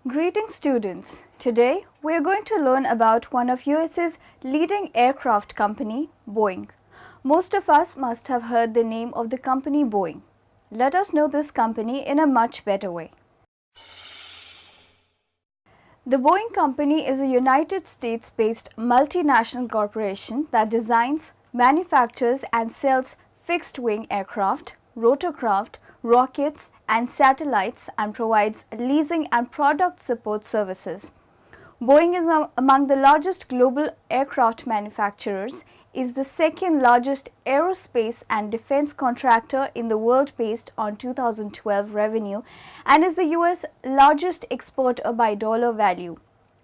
Greetings students. Today we are going to learn about one of US's leading aircraft company, Boeing. Most of us must have heard the name of the company Boeing. Let us know this company in a much better way. The Boeing Company is a United States-based multinational corporation that designs, manufactures and sells fixed-wing aircraft, rotorcraft, rockets and satellites and provides leasing and product support services. Boeing is among the largest global aircraft manufacturers, is the second largest aerospace and defense contractor in the world based on 2012 revenue and is the US largest exporter by dollar value.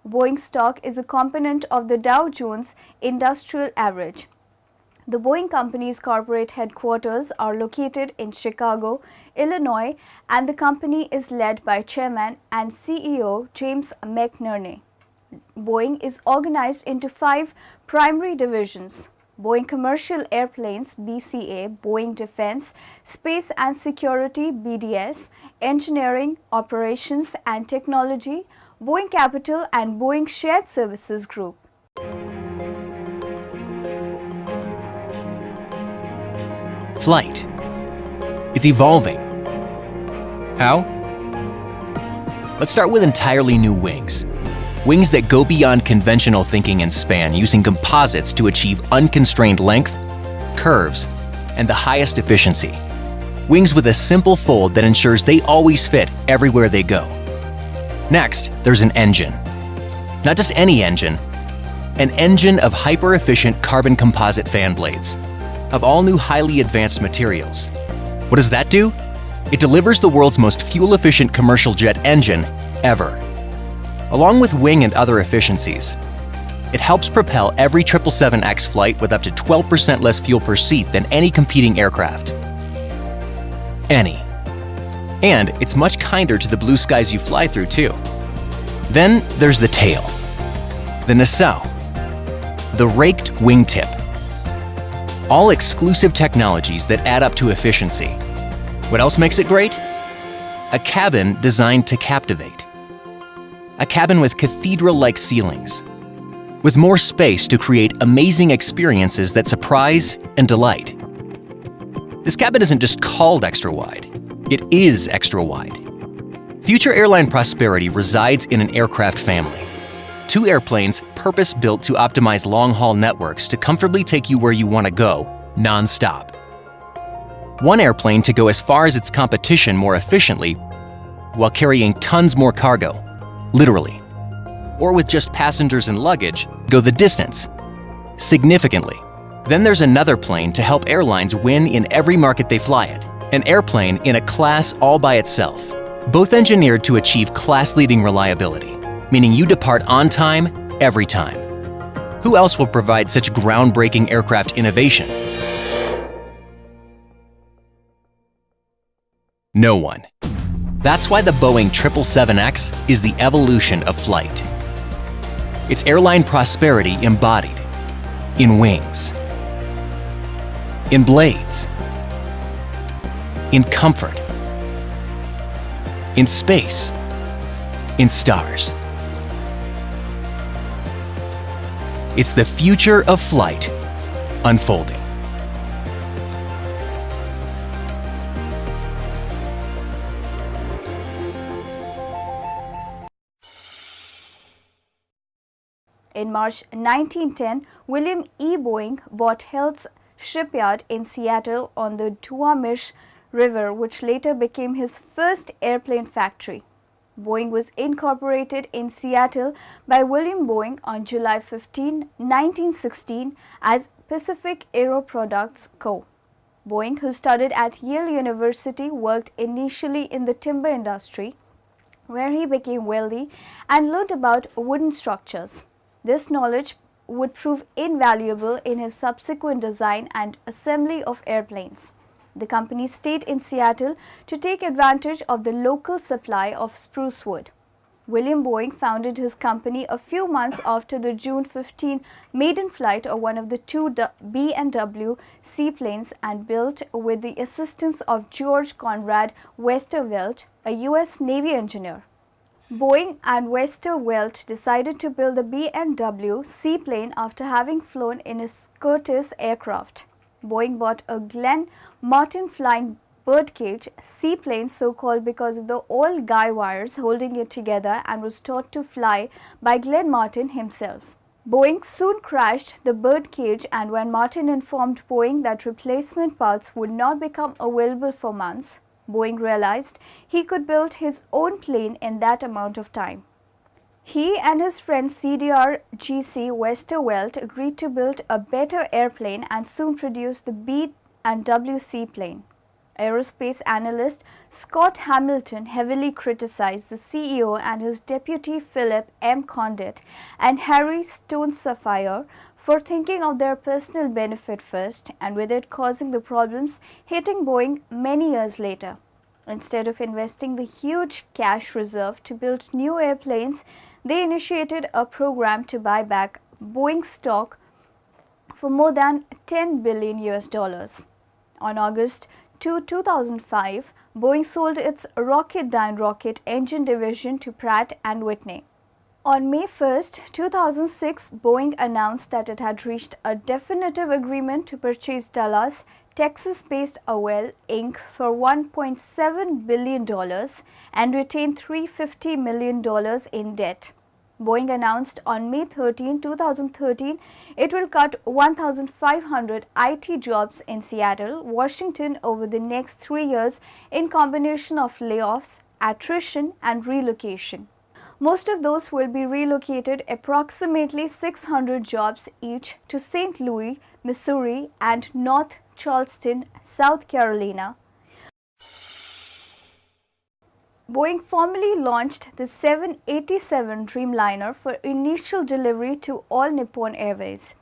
Boeing stock is a component of the Dow Jones Industrial Average. The Boeing Company's corporate headquarters are located in Chicago, Illinois, and the company is led by Chairman and CEO James McNerney. Boeing is organized into 5 primary divisions: Boeing Commercial Airplanes (BCA), Boeing Defense, Space and Security (BDS), Engineering, Operations and Technology, Boeing Capital, and Boeing Shared Services Group. Flight. It's evolving. How? Let's start with entirely new wings. Wings that go beyond conventional thinking and span, using composites to achieve unconstrained length, curves, and the highest efficiency. Wings with a simple fold that ensures they always fit everywhere they go. Next, there's an engine. Not just any engine, an engine of hyper-efficient carbon composite fan blades, of all new highly advanced materials. What does that do? It delivers the world's most fuel-efficient commercial jet engine ever. Along with wing and other efficiencies, it helps propel every 777X flight with up to 12% less fuel per seat than any competing aircraft. Any. And it's much kinder to the blue skies you fly through too. Then there's the tail, the nacelle, the raked wingtip. All exclusive technologies that add up to efficiency. What else makes it great? A cabin designed to captivate. A cabin with cathedral-like ceilings, with more space to create amazing experiences that surprise and delight. This cabin isn't just called extra wide, it is extra wide. Future airline prosperity resides in an aircraft family. 2 airplanes purpose-built to optimize long-haul networks to comfortably take you where you want to go, non-stop. 1 airplane to go as far as its competition more efficiently while carrying tons more cargo, literally. Or with just passengers and luggage, go the distance, significantly. Then there's another plane to help airlines win in every market they fly it. An airplane in a class all by itself, both engineered to achieve class-leading reliability, meaning you depart on time, every time. Who else will provide such groundbreaking aircraft innovation? No one. That's why the Boeing 777X is the evolution of flight. It's airline prosperity embodied in wings, in blades, in comfort, in space, in stars. It's the future of flight unfolding. In March 1910, William E. Boeing bought Hill's shipyard in Seattle on the Tuamish River, which later became his first airplane factory. Boeing was incorporated in Seattle by William Boeing on July 15, 1916 as Pacific Aero Products Co. Boeing, who studied at Yale University, worked initially in the timber industry, where he became wealthy and learned about wooden structures. This knowledge would prove invaluable in his subsequent design and assembly of airplanes. The company stayed in Seattle to take advantage of the local supply of spruce wood. William Boeing founded his company a few months after the June 15 maiden flight of one of the 2 B&W seaplanes and built with the assistance of George Conrad Westervelt, a U.S. Navy engineer. Boeing and Westerwelt decided to build the B&W seaplane after having flown in a Curtiss aircraft. Boeing bought a Glenn Martin flying birdcage seaplane, so called because of the old guy wires holding it together, and was taught to fly by Glenn Martin himself. Boeing soon crashed the birdcage, and when Martin informed Boeing that replacement parts would not become available for months, Boeing realized he could build his own plane in that amount of time. He and his friend CDR-GC Westerwelt agreed to build a better airplane and soon produced the B&W seaplane. Aerospace analyst Scott Hamilton heavily criticized the CEO and his deputy Philip M. Condit and Harry Stone-Sapphire for thinking of their personal benefit first, and with it causing the problems hitting Boeing many years later. Instead of investing the huge cash reserve to build new airplanes, they initiated a program to buy back Boeing stock for more than $10 billion. On August 2005, Boeing sold its Rocketdyne rocket engine division to Pratt & Whitney. On May 1, 2006, Boeing announced that it had reached a definitive agreement to purchase Dallas, Texas-based Awell Inc. for $1.7 billion and retain $350 million in debt. Boeing announced on May 13, 2013, it will cut 1,500 IT jobs in Seattle, Washington over the next 3 years in combination of layoffs, attrition and relocation. Most of those will be relocated, approximately 600 jobs each, to St. Louis, Missouri and North Charleston, South Carolina. Boeing formally launched the 787 Dreamliner for initial delivery to All Nippon Airways.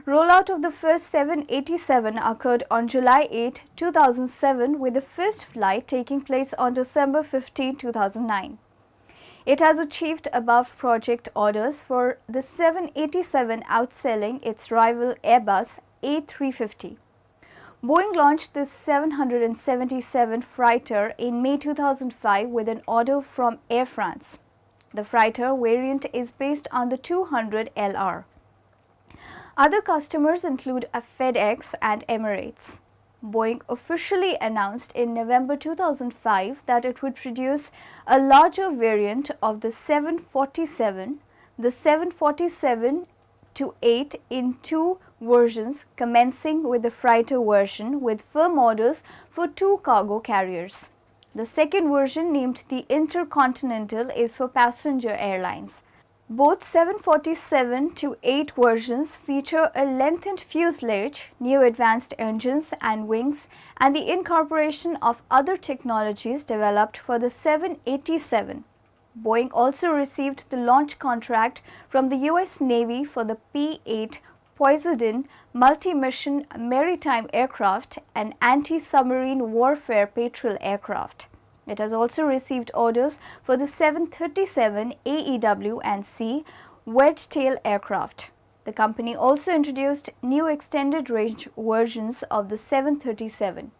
Rollout of the first 787 occurred on July 8, 2007, with the first flight taking place on December 15, 2009. It has achieved above project orders for the 787, outselling its rival Airbus A350. Boeing launched the 777 freighter in May 2005 with an order from Air France. The freighter variant is based on the 200LR. Other customers include FedEx and Emirates. Boeing officially announced in November 2005 that it would produce a larger variant of the 747, the 747-8 in two versions, commencing with the freighter version with firm orders for 2 cargo carriers. The second version, named the Intercontinental, is for passenger airlines. Both 747-8 versions feature a lengthened fuselage, new advanced engines and wings, and the incorporation of other technologies developed for the 787. Boeing also received the launch contract from the US Navy for the P-8 Poseidon multi-mission maritime aircraft and anti-submarine warfare patrol aircraft. It has also received orders for the 737 AEW and C wedge-tail aircraft. The company also introduced new extended range versions of the 737.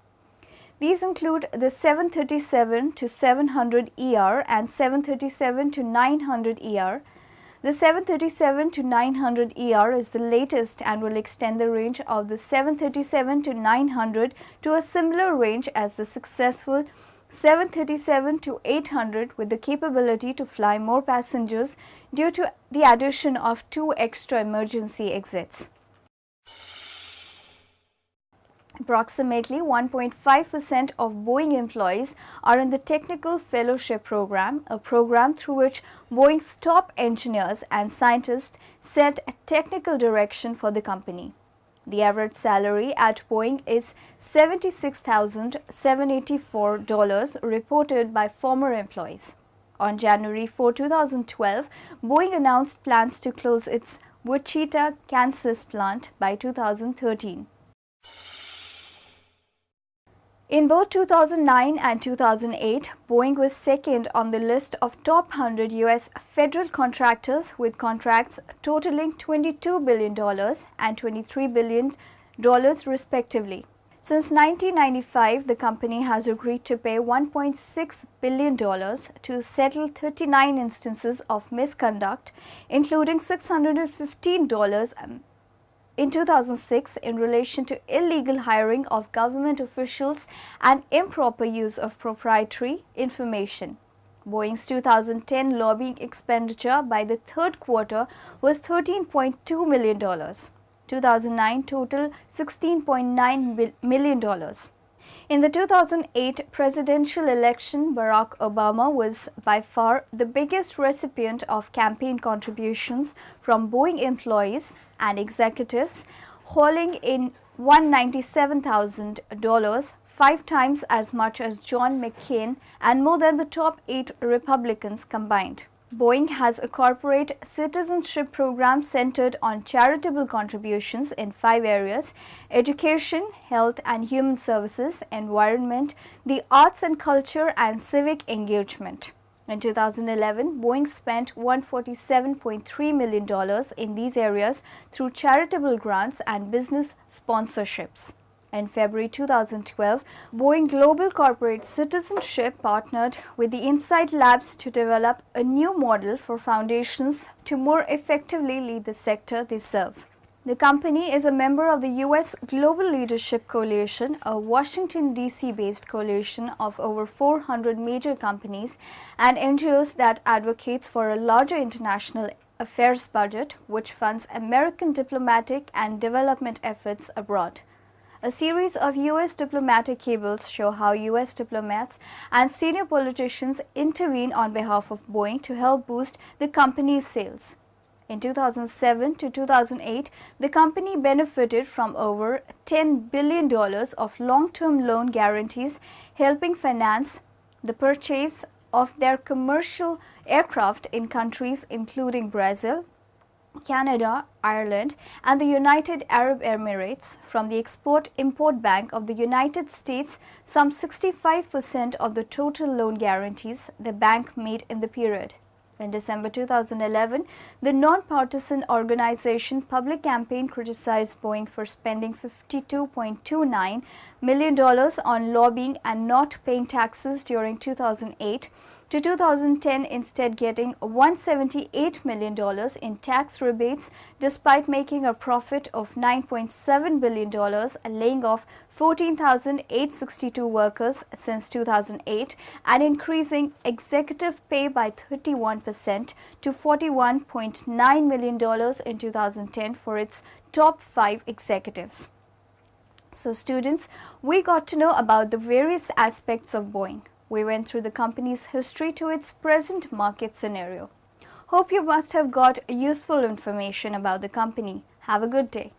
These include the 737-700ER and 737-900ER. The 737-900ER is the latest and will extend the range of the 737-900 to a similar range as the successful 737-800, with the capability to fly more passengers due to the addition of 2 extra emergency exits. Approximately 1.5% of Boeing employees are in the Technical Fellowship Program, a program through which Boeing's top engineers and scientists set technical direction for the company. The average salary at Boeing is $76,784, reported by former employees. On January 4, 2012, Boeing announced plans to close its Wichita, Kansas plant by 2013. In both 2009 and 2008, Boeing was second on the list of top 100 U.S. federal contractors, with contracts totaling $22 billion and $23 billion respectively. Since 1995, the company has agreed to pay $1.6 billion to settle 39 instances of misconduct, including $615 in 2006 in relation to illegal hiring of government officials and improper use of proprietary information. Boeing's 2010 lobbying expenditure by the third quarter was $13.2 million. 2009 total $16.9 million. In the 2008 presidential election, Barack Obama was by far the biggest recipient of campaign contributions from Boeing employees and executives, hauling in $197,000, 5 times as much as John McCain and more than the top 8 Republicans combined. Boeing has a corporate citizenship program centered on charitable contributions in 5 areas: education, health and human services, environment, the arts and culture, and civic engagement. In 2011, Boeing spent $147.3 million in these areas through charitable grants and business sponsorships. In February 2012, Boeing Global Corporate Citizenship partnered with the Insight Labs to develop a new model for foundations to more effectively lead the sector they serve. The company is a member of the U.S. Global Leadership Coalition, a Washington, D.C. based coalition of over 400 major companies and NGOs that advocates for a larger international affairs budget, which funds American diplomatic and development efforts abroad. A series of U.S. diplomatic cables show how U.S. diplomats and senior politicians intervene on behalf of Boeing to help boost the company's sales. In 2007 to 2008, the company benefited from over $10 billion of long-term loan guarantees, helping finance the purchase of their commercial aircraft in countries including Brazil, Canada, Ireland, and the United Arab Emirates. From the Export-Import Bank of the United States, some 65% of the total loan guarantees the bank made in the period. In December 2011, the non-partisan organization Public Campaign criticized Boeing for spending $52.29 million on lobbying and not paying taxes during 2008 to 2010, instead getting $178 million in tax rebates despite making a profit of $9.7 billion, laying off 14,862 workers since 2008 and increasing executive pay by 31% to $41.9 million in 2010 for its top 5 executives. So students, we got to know about the various aspects of Boeing. We went through the company's history to its present market scenario. Hope you must have got useful information about the company. Have a good day.